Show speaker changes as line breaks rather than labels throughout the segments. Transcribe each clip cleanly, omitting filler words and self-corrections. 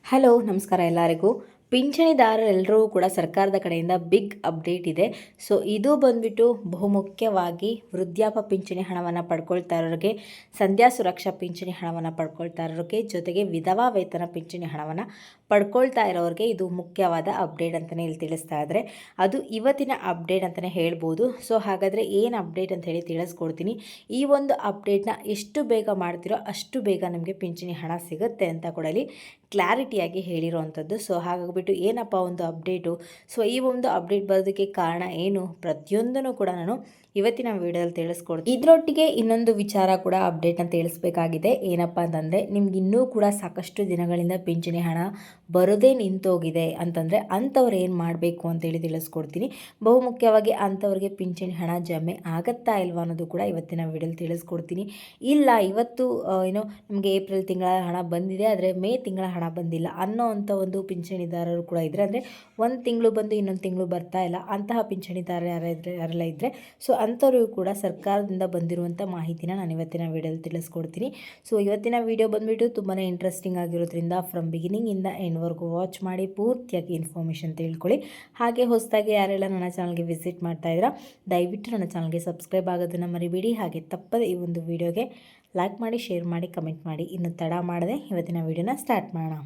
Hello ನಮಸ್ಕಾರ ಎಲ್ಲರಿಗೂ. ಪಿಂಚಣಿದಾರರೆಲ್ಲರೂ ಕೂಡ ಸರ್ಕಾರದ ಕಡೆಯಿಂದ ಬಿಗ್ ಅಪ್ಡೇಟ್ ಇದೆ. ಸೊ ಇದು ಬಂದ್ಬಿಟ್ಟು ಬಹುಮುಖ್ಯವಾಗಿ ವೃದ್ಧಾಪ್ಯ ಪಿಂಚಣಿ ಹಣವನ್ನು ಪಡ್ಕೊಳ್ತಾ ಇರೋರಿಗೆ, ಸಂಧ್ಯಾ ಸುರಕ್ಷಾ ಪಿಂಚಣಿ ಹಣವನ್ನು ಪಡ್ಕೊಳ್ತಾ ಇರೋರಿಗೆ, ಜೊತೆಗೆ ವಿಧವಾ ವೇತನ ಪಿಂಚಣಿ ಹಣವನ್ನು ಪಡ್ಕೊಳ್ತಾ ಇರೋರಿಗೆ ಇದು ಮುಖ್ಯವಾದ ಅಪ್ಡೇಟ್ ಅಂತಲೇ ಇಲ್ಲಿ ತಿಳಿಸ್ತಾ ಇದ್ದಾರೆ. ಅದು ಇವತ್ತಿನ ಅಪ್ಡೇಟ್ ಅಂತಲೇ ಹೇಳ್ಬೋದು. ಸೊ ಹಾಗಾದರೆ ಏನು ಅಪ್ಡೇಟ್ ಅಂತ ಹೇಳಿ ತಿಳಿಸ್ಕೊಡ್ತೀನಿ. ಈ ಒಂದು ಅಪ್ಡೇಟ್ನ ಎಷ್ಟು ಬೇಗ ಮಾಡ್ತಿರೋ ಅಷ್ಟು ಬೇಗ ನಿಮಗೆ ಪಿಂಚಣಿ ಹಣ ಸಿಗುತ್ತೆ ಅಂತ ಕೂಡ ಇಲ್ಲಿ ಕ್ಲಾರಿಟಿಯಾಗಿ ಹೇಳಿರೋವಂಥದ್ದು. ಸೊ ಹಾಗಾಗಿಬಿಟ್ಟು ಏನಪ್ಪ ಒಂದು ಅಪ್ಡೇಟು, ಸೊ ಈ ಒಂದು ಅಪ್ಡೇಟ್ ಬರೋದಕ್ಕೆ ಕಾರಣ ಏನು, ಪ್ರತಿಯೊಂದನ್ನು ಕೂಡ ನಾನು ಇವತ್ತಿನ ವಿಡಿಯೋದಲ್ಲಿ ತಿಳಿಸ್ಕೊಡ್ತೀನಿ. ಇದರೊಟ್ಟಿಗೆ ಇನ್ನೊಂದು ವಿಚಾರ ಕೂಡ ಅಪ್ಡೇಟ್ನ ತಿಳಿಸ್ಬೇಕಾಗಿದೆ. ಏನಪ್ಪ ಅಂತಂದರೆ, ನಿಮ್ಗೆ ಇನ್ನೂ ಕೂಡ ಸಾಕಷ್ಟು ದಿನಗಳಿಂದ ಪಿಂಚಣಿ ಹಣ ಬರೋದೇ ನಿಂತೋಗಿದೆ ಅಂತಂದರೆ ಅಂಥವ್ರು ಏನು ಮಾಡಬೇಕು ಅಂತೇಳಿ ತಿಳಿಸ್ಕೊಡ್ತೀನಿ. ಬಹುಮುಖ್ಯವಾಗಿ ಅಂಥವ್ರಿಗೆ ಪಿಂಚಣಿ ಹಣ ಜಮೆ ಆಗುತ್ತಾ ಇಲ್ವಾ ಅನ್ನೋದು ಕೂಡ ಇವತ್ತಿನ ವಿಡಿಯೋದಲ್ಲಿ ತಿಳಿಸ್ಕೊಡ್ತೀನಿ. ಇಲ್ಲ ಇವತ್ತು ನಮಗೆ ಏಪ್ರಿಲ್ ತಿಂಗಳ ಹಣ ಬಂದಿದೆ, ಆದರೆ ಮೇ ತಿಂಗಳ ಹಣ ಬಂದಿಲ್ಲ ಅನ್ನೋ ಅಂಥ ಒಂದು ಪಿಂಚಣಿದಾರರು ಕೂಡ ಇದ್ದರೆ, ಅಂದರೆ ಒಂದು ತಿಂಗಳು ಬಂದು ಇನ್ನೊಂದು ತಿಂಗಳು ಬರ್ತಾ ಇಲ್ಲ ಅಂತಹ ಪಿಂಚಣಿದಾರರು ಯಾರೆಲ್ಲ ಇದ್ದರೆ, ಸೊ ಅಂಥವ್ರಿಗೂ ಕೂಡ ಸರ್ಕಾರದಿಂದ ಬಂದಿರುವಂಥ ಮಾಹಿತಿನ ನಾನು ಇವತ್ತಿನ ವಿಡಿಯೋದಲ್ಲಿ ತಿಳಿಸ್ಕೊಡ್ತೀನಿ. ಸೊ ಇವತ್ತಿನ ವಿಡಿಯೋ ಬಂದುಬಿಟ್ಟು ತುಂಬಾ ಇಂಟ್ರೆಸ್ಟಿಂಗ್ ಆಗಿರೋದ್ರಿಂದ ಫ್ರಮ್ ಬಿಗಿನಿಂಗಿಂದ ಎಂಡ್ವರೆಗೂ ವಾಚ್ ಮಾಡಿ ಪೂರ್ತಿಯಾಗಿ ಇನ್ಫಾರ್ಮೇಷನ್ ತಿಳ್ಕೊಳ್ಳಿ. ಹಾಗೆ ಹೊಸದಾಗಿ ಯಾರೆಲ್ಲ ನನ್ನ ಚಾನಲ್ಗೆ ವಿಸಿಟ್ ಮಾಡ್ತಾ ಇದ್ದೀರಾ, ದಯವಿಟ್ಟು ನನ್ನ ಚಾನಲ್ಗೆ ಸಬ್ಸ್ಕ್ರೈಬ್ ಆಗೋದನ್ನು ಮರಿಬೇಡಿ. ಹಾಗೆ ತಪ್ಪದೆ ಈ ಒಂದು ವಿಡಿಯೋಗೆ ಲೈಕ್ ಮಾಡಿ, ಶೇರ್ ಮಾಡಿ, ಕಮೆಂಟ್ ಮಾಡಿ. ಇನ್ನು ತಡ ಮಾಡದೆ ಇವತ್ತಿನ ವಿಡಿಯೋನ ಸ್ಟಾರ್ಟ್ ಮಾಡೋಣ.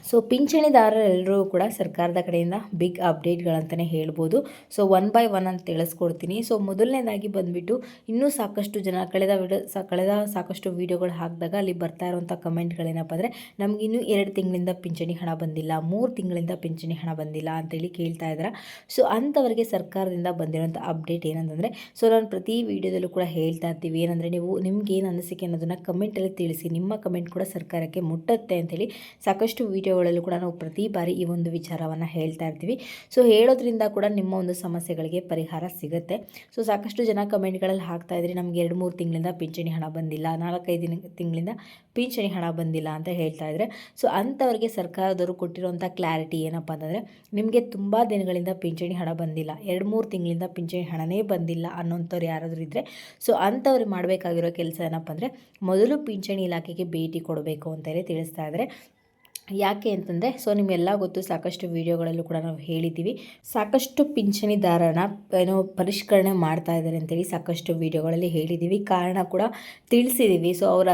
ಸೊ ಪಿಂಚಣಿದಾರರೆಲ್ಲರೂ ಕೂಡ ಸರ್ಕಾರದ ಕಡೆಯಿಂದ ಬಿಗ್ ಅಪ್ಡೇಟ್ಗಳಂತಲೇ ಹೇಳ್ಬೋದು. ಸೊ ಒನ್ ಬೈ ಒನ್ ಅಂತ ತಿಳಿಸ್ಕೊಡ್ತೀನಿ. ಸೊ ಮೊದಲನೇದಾಗಿ ಬಂದುಬಿಟ್ಟು ಇನ್ನೂ ಸಾಕಷ್ಟು ಜನ ಕಳೆದ ಸಾಕಷ್ಟು ವೀಡಿಯೋಗಳು ಹಾಕಿದಾಗ ಅಲ್ಲಿ ಬರ್ತಾ ಇರುವಂಥ ಕಮೆಂಟ್ಗಳೇನಪ್ಪ ಅಂದರೆ, ನಮ್ಗೆ ಇನ್ನೂ 2 ತಿಂಗಳಿಂದ ಪಿಂಚಣಿ ಹಣ ಬಂದಿಲ್ಲ, 3 ತಿಂಗಳಿಂದ ಪಿಂಚಣಿ ಹಣ ಬಂದಿಲ್ಲ ಅಂತೇಳಿ ಕೇಳ್ತಾ ಇದ್ದಾರೆ. ಸೊ ಅಂಥವರಿಗೆ ಸರ್ಕಾರದಿಂದ ಬಂದಿರೋಂಥ ಅಪ್ಡೇಟ್ ಏನಂತಂದರೆ, ಸೊ ನಾನು ಪ್ರತಿ ವೀಡಿಯೋದಲ್ಲೂ ಕೂಡ ಹೇಳ್ತಾ ಇರ್ತೀವಿ, ಏನಂದರೆ ನೀವು ನಿಮ್ಗೆ ಏನು ಅನಿಸಿಕೆ ಅನ್ನೋದನ್ನು ಕಮೆಂಟಲ್ಲಿ ತಿಳಿಸಿ. ನಿಮ್ಮ ಕಮೆಂಟ್ ಕೂಡ ಸರ್ಕಾರಕ್ಕೆ ಮುಟ್ಟುತ್ತೆ ಅಂತೇಳಿ ಸಾಕಷ್ಟು ವೀಡಿಯೋಗಳಲ್ಲೂ ಕೂಡ ನಾವು ಪ್ರತಿ ಬಾರಿ ಈ ಒಂದು ವಿಚಾರವನ್ನು ಹೇಳ್ತಾ ಇರ್ತೀವಿ. ಸೊ ಹೇಳೋದ್ರಿಂದ ಕೂಡ ನಿಮ್ಮ ಒಂದು ಸಮಸ್ಯೆಗಳಿಗೆ ಪರಿಹಾರ ಸಿಗುತ್ತೆ. ಸೊ ಸಾಕಷ್ಟು ಜನ ಕಮೆಂಟ್ಗಳಲ್ಲಿ ಹಾಕ್ತಾ ಇದ್ರಿ, ನಮಗೆ 2-3 ತಿಂಗಳಿಂದ ಪಿಂಚಣಿ ಹಣ ಬಂದಿಲ್ಲ, 4-5 ತಿಂಗಳಿಂದ ಪಿಂಚಣಿ ಹಣ ಬಂದಿಲ್ಲ ಅಂತ ಹೇಳ್ತಾ ಇದ್ದಾರೆ. ಸೊ ಅಂಥವ್ರಿಗೆ ಸರ್ಕಾರದವರು ಕೊಟ್ಟಿರುವಂಥ ಕ್ಲಾರಿಟಿ ಏನಪ್ಪ ಅಂತಂದರೆ, ನಿಮಗೆ ತುಂಬ ದಿನಗಳಿಂದ ಪಿಂಚಣಿ ಹಣ ಬಂದಿಲ್ಲ, 2-3 ತಿಂಗಳಿಂದ ಪಿಂಚಣಿ ಹಣನೇ ಬಂದಿಲ್ಲ ಅನ್ನೋಂಥವ್ರು ಯಾರಾದರೂ ಇದ್ದರೆ, ಸೊ ಅಂಥವ್ರು ಮಾಡಬೇಕಾಗಿರೋ ಕೆಲಸ ಏನಪ್ಪ ಅಂದರೆ, ಮೊದಲು ಪಿಂಚಣಿ ಇಲಾಖೆಗೆ ಭೇಟಿ ಕೊಡಬೇಕು ಅಂತೇಳಿ ತಿಳಿಸ್ತಾ ಇದ್ದಾರೆ. ಯಾಕೆ ಅಂತಂದರೆ, ಸೊ ನಿಮಗೆಲ್ಲ ಗೊತ್ತು, ಸಾಕಷ್ಟು ವೀಡಿಯೋಗಳಲ್ಲೂ ಕೂಡ ನಾವು ಹೇಳಿದ್ದೀವಿ, ಸಾಕಷ್ಟು ಪಿಂಚಣಿದಾರನ ಪರಿಷ್ಕರಣೆ ಮಾಡ್ತಾ ಇದ್ದಾರೆ ಅಂತೇಳಿ ಸಾಕಷ್ಟು ವೀಡಿಯೋಗಳಲ್ಲಿ ಹೇಳಿದ್ದೀವಿ, ಕಾರಣ ಕೂಡ ತಿಳಿಸಿದ್ದೀವಿ. ಸೊ ಅವರು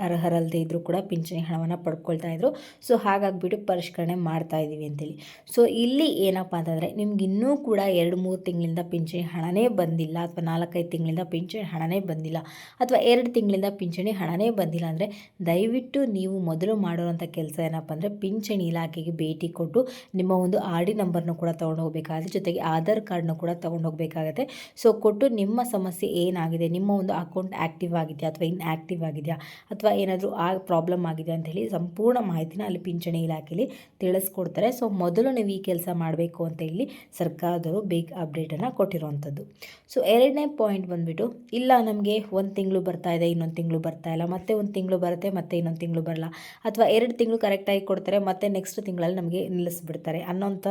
ಅರ್ಹರಲ್ಲದೆ ಇದ್ದರೂ ಕೂಡ ಪಿಂಚಣಿ ಹಣವನ್ನು ಪಡ್ಕೊಳ್ತಾ ಇದ್ರು. ಸೊ ಹಾಗಾಗಿಬಿಟ್ಟು ಪರಿಷ್ಕರಣೆ ಮಾಡ್ತಾ ಇದ್ದೀವಿ ಅಂತೇಳಿ. ಸೊ ಇಲ್ಲಿ ಏನಪ್ಪ ಅಂತಂದರೆ, ನಿಮ್ಗೆ ಇನ್ನೂ ಕೂಡ 2-3 ತಿಂಗಳಿಂದ ಪಿಂಚಣಿ ಹಣನೇ ಬಂದಿಲ್ಲ, ಅಥವಾ 4-5 ತಿಂಗಳಿಂದ ಪಿಂಚಣಿ ಹಣನೇ ಬಂದಿಲ್ಲ, ಅಥವಾ 2 ತಿಂಗಳಿಂದ ಪಿಂಚಣಿ ಹಣನೇ ಬಂದಿಲ್ಲ ಅಂದರೆ, ದಯವಿಟ್ಟು ನೀವು ಮೊದಲು ಮಾಡೋವಂಥ ಕೆಲಸ ಏನಪ್ಪ ಅಂದರೆ, ಪಿಂಚಣಿ ಇಲಾಖೆಗೆ ಭೇಟಿ ಕೊಟ್ಟು ನಿಮ್ಮ ಒಂದು RD ನಂಬರ್ನ ಕೂಡ ತೊಗೊಂಡು ಹೋಗಬೇಕಾಗುತ್ತೆ, ಜೊತೆಗೆ ಆಧಾರ್ ಕಾರ್ಡ್ನ ಕೂಡ ತೊಗೊಂಡು ಹೋಗಬೇಕಾಗತ್ತೆ. ಸೊ ಕೊಟ್ಟು ನಿಮ್ಮ ಸಮಸ್ಯೆ ಏನಾಗಿದೆ, ನಿಮ್ಮ ಒಂದು ಅಕೌಂಟ್ ಆ್ಯಕ್ಟಿವ್ ಆಗಿದೆಯಾ ಅಥವಾ ಇನ್ಆ್ಯಕ್ಟಿವ್ ಆಗಿದೆಯಾ, ಅಥವಾ ಏನಾದರೂ ಪ್ರಾಬ್ಲಮ್ ಆಗಿದೆ ಅಂತ ಹೇಳಿ ಸಂಪೂರ್ಣ ಮಾಹಿತಿನ ಅಲ್ಲಿ ಪಿಂಚಣಿ ಇಲಾಖೆಯಲ್ಲಿ ತಿಳಿಸ್ಕೊಡ್ತಾರೆ. ಸೊ ಮೊದಲು ನೀವು ಈ ಕೆಲಸ ಮಾಡಬೇಕು ಅಂತ ಹೇಳಿ ಸರ್ಕಾರದವರು ಬಿಗ್ ಅಪ್ಡೇಟನ್ನು ಕೊಟ್ಟಿರುವಂಥದ್ದು. ಸೊ ಎರಡನೇ ಪಾಯಿಂಟ್ ಬಂದುಬಿಟ್ಟು, ಇಲ್ಲ ನಮಗೆ 1 ತಿಂಗಳು ಬರ್ತಾ ಇದೆ, ಇನ್ನೊಂದು ತಿಂಗಳು ಬರ್ತಾ ಇಲ್ಲ, ಮತ್ತೆ 1 ತಿಂಗಳು ಬರುತ್ತೆ, ಮತ್ತೆ ಇನ್ನೊಂದು ತಿಂಗಳು ಬರಲ್ಲ, ಅಥವಾ 2 ತಿಂಗಳು ಕರೆಕ್ಟಾಗಿ ಕೊಡ್ತಾರೆ, ಮತ್ತು ನೆಕ್ಸ್ಟ್ ತಿಂಗಳಲ್ಲಿ ನಮಗೆ ನಿಲ್ಲಿಸ್ಬಿಡ್ತಾರೆ ಅನ್ನೋಂಥ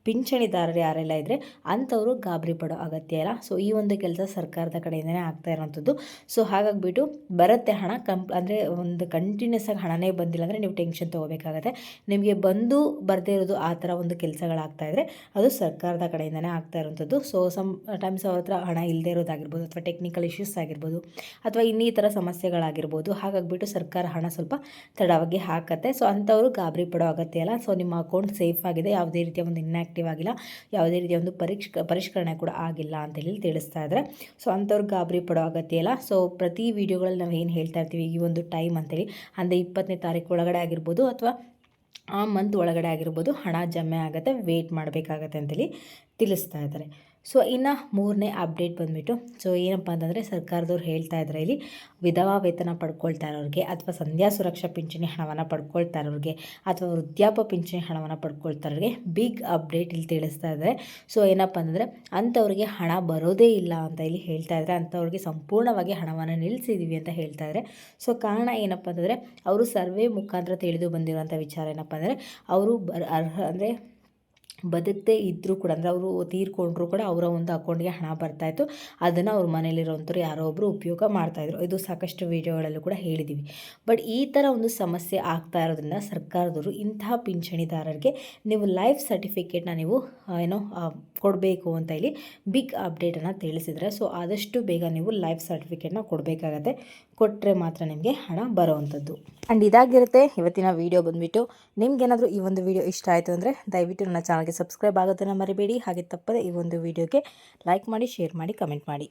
ಪಿಂಚಣಿದಾರರು ಯಾರೆಲ್ಲ ಇದ್ದರೆ ಅಂಥವರು ಗಾಬರಿ ಪಡೋ ಅಗತ್ಯ ಇಲ್ಲ. ಸೊ ಈ ಒಂದು ಕೆಲಸ ಸರ್ಕಾರದ ಕಡೆಯಿಂದನೇ ಆಗ್ತಾ ಇರೋವಂಥದ್ದು. ಸೊ ಹಾಗಾಗಿಬಿಟ್ಟು ಬರುತ್ತೆ ಹಣ, ಅಂದರೆ ಒಂದು ಕಂಟಿನ್ಯೂಸ್ ಆಗಿ ಹಣನೇ ಬಂದಿಲ್ಲ ಅಂದರೆ ನೀವು ಟೆನ್ಷನ್ ತೊಗೋಬೇಕಾಗತ್ತೆ. ನಿಮಗೆ ಬಂದು ಬರದೇ ಇರೋದು ಆ ಥರ ಒಂದು ಕೆಲಸಗಳಾಗ್ತಾ ಇದ್ದರೆ ಅದು ಸರ್ಕಾರದ ಕಡೆಯಿಂದನೇ ಆಗ್ತಾ ಇರೋವಂಥದ್ದು. ಸೊ ಟೈಮ್ಸ್ ಅವ್ರ ಹತ್ರ ಹಣ ಇಲ್ಲದೇ ಇರೋದಾಗಿರ್ಬೋದು, ಅಥವಾ ಟೆಕ್ನಿಕಲ್ ಇಶ್ಯೂಸ್ ಆಗಿರ್ಬೋದು, ಅಥವಾ ಇನ್ನಿತರ ಸಮಸ್ಯೆಗಳಾಗಿರ್ಬೋದು. ಹಾಗಾಗಿಬಿಟ್ಟು ಸರ್ಕಾರ ಹಣ ಸ್ವಲ್ಪ ತಡವಾಗಿ ಹಾಕತ್ತೆ. ಸೊ ಅಂಥವರು ಗಾಬರಿ ಪಡೋ ಅಗತ್ಯ ಇಲ್ಲ. ಸೊ ನಿಮ್ಮ ಅಕೌಂಟ್ ಸೇಫ್ ಆಗಿದೆ, ಯಾವುದೇ ರೀತಿಯ ಒಂದು ಇನ್ಆ್ಯಕ್ಟಿವ್ ಆಗಿಲ್ಲ, ಯಾವುದೇ ರೀತಿಯ ಒಂದು ಪರಿಷ್ಕರಣೆ ಕೂಡ ಆಗಿಲ್ಲ ಅಂತೇಳಿ ತಿಳಿಸ್ತಾ ಇದ್ದಾರೆ. ಸೊ ಅಂಥವ್ರು ಗಾಬರಿ ಪಡೋ ಅಗತ್ಯ ಇಲ್ಲ. ಸೊ ಪ್ರತಿ ವೀಡಿಯೋಗಳಲ್ಲಿ ನಾವು ಏನು ಹೇಳ್ತಾ ಇರ್ತೀವಿ, ಈ ಒಂದು ಟೈಮ್ ಅಂತೇಳಿ, ಅಂದರೆ 20ನೇ ತಾರೀಕು ಒಳಗಡೆ ಆಗಿರ್ಬೋದು, ಅಥವಾ ಆ ಮಂತ್ ಒಳಗಡೆ ಆಗಿರ್ಬೋದು, ಹಣ ಜಮೆ ಆಗುತ್ತೆ, ವೇಟ್ ಮಾಡಬೇಕಾಗತ್ತೆ ಅಂತೇಳಿ ತಿಳಿಸ್ತಾ ಇದ್ದಾರೆ. ಸೊ ಇನ್ನು 3ನೇ ಅಪ್ಡೇಟ್ ಬಂದುಬಿಟ್ಟು, ಸೊ ಏನಪ್ಪ ಅಂತಂದರೆ, ಸರ್ಕಾರದವ್ರು ಹೇಳ್ತಾ ಇದ್ದಾರೆ ಇಲ್ಲಿ, ವಿಧವಾ ವೇತನ ಪಡ್ಕೊಳ್ತಾ ಇರೋರಿಗೆ, ಅಥವಾ ಸಂಧ್ಯಾ ಸುರಕ್ಷಾ ಪಿಂಚಣಿ ಹಣವನ್ನು ಪಡ್ಕೊಳ್ತಾ ಇರೋರಿಗೆ, ಅಥವಾ ವೃದ್ಧಾಪ್ಯ ಪಿಂಚಣಿ ಹಣವನ್ನು ಪಡ್ಕೊಳ್ತಾ ಇರೋರಿಗೆ ಬಿಗ್ ಅಪ್ಡೇಟ್ ಇಲ್ಲಿ ತಿಳಿಸ್ತಾ ಇದ್ದಾರೆ. ಸೊ ಏನಪ್ಪ ಅಂತಂದರೆ, ಅಂಥವ್ರಿಗೆ ಹಣ ಬರೋದೇ ಇಲ್ಲ ಅಂತ ಇಲ್ಲಿ ಹೇಳ್ತಾ ಇದ್ದಾರೆ. ಅಂಥವ್ರಿಗೆ ಸಂಪೂರ್ಣವಾಗಿ ಹಣವನ್ನು ನಿಲ್ಲಿಸಿದ್ದೀವಿ ಅಂತ ಹೇಳ್ತಾ ಇದ್ದಾರೆ. ಸೊ ಕಾರಣ ಏನಪ್ಪ ಅಂತಂದರೆ, ಅವರು ಸರ್ವೆ ಮುಖಾಂತರ ತಿಳಿದು ಬಂದಿರುವಂಥ ವಿಚಾರ ಏನಪ್ಪ ಅಂದರೆ, ಅವರು ಬದುಕದೇ ಇದ್ದರೂ ಕೂಡ ಅಂದರೆ ಅವರು ತೀರ್ಕೊಂಡ್ರು ಕೂಡ ಅವರ ಒಂದು ಅಕೌಂಟ್ಗೆ ಹಣ ಬರ್ತಾಯಿತ್ತು. ಅದನ್ನು ಅವ್ರ ಮನೇಲಿರೋವಂಥವ್ರು ಯಾರೋ ಒಬ್ಬರು ಉಪಯೋಗ ಮಾಡ್ತಾಯಿದ್ರು. ಇದು ಸಾಕಷ್ಟು ವೀಡಿಯೋಗಳಲ್ಲೂ ಕೂಡ ಹೇಳಿದ್ದೀವಿ. ಬಟ್ ಈ ಥರ ಒಂದು ಸಮಸ್ಯೆ ಆಗ್ತಾ ಇರೋದ್ರಿಂದ ಸರ್ಕಾರದವರು ಇಂತಹ ಪಿಂಚಣಿದಾರರಿಗೆ ನೀವು ಲೈಫ್ ಸರ್ಟಿಫಿಕೇಟ್ನ ನೀವು ಕೊಡಬೇಕು ಅಂತ ಇಲ್ಲಿ ಬಿಗ್ ಅಪ್ಡೇಟನ್ನು ತಿಳಿಸಿದರೆ, ಸೊ ಆದಷ್ಟು ಬೇಗ ನೀವು ಲೈಫ್ ಸರ್ಟಿಫಿಕೇಟ್ನ ಕೊಡಬೇಕಾಗತ್ತೆ. ಕೊಟ್ಟರೆ ಮಾತ್ರ ನಿಮಗೆ ಹಣ ಬರೋವಂಥದ್ದು. ಆ್ಯಂಡ್ ಇದಾಗಿರುತ್ತೆ ಇವತ್ತಿನ ವಿಡಿಯೋ ಬಂದುಬಿಟ್ಟು. ನಿಮ್ಗೇನಾದರೂ ಈ ಒಂದು ವಿಡಿಯೋ ಇಷ್ಟ ಆಯಿತು ಅಂದರೆ ದಯವಿಟ್ಟು ನನ್ನ ಚಾನಲ್ಗೆ ಸಬ್ಸ್ಕ್ರೈಬ್ ಆಗೋದನ್ನು ಮರಿಬೇಡಿ. ಹಾಗೆ ತಪ್ಪದೆ ಈ ಒಂದು ವಿಡಿಯೋಗೆ ಲೈಕ್ ಮಾಡಿ, ಶೇರ್ ಮಾಡಿ, ಕಮೆಂಟ್ ಮಾಡಿ.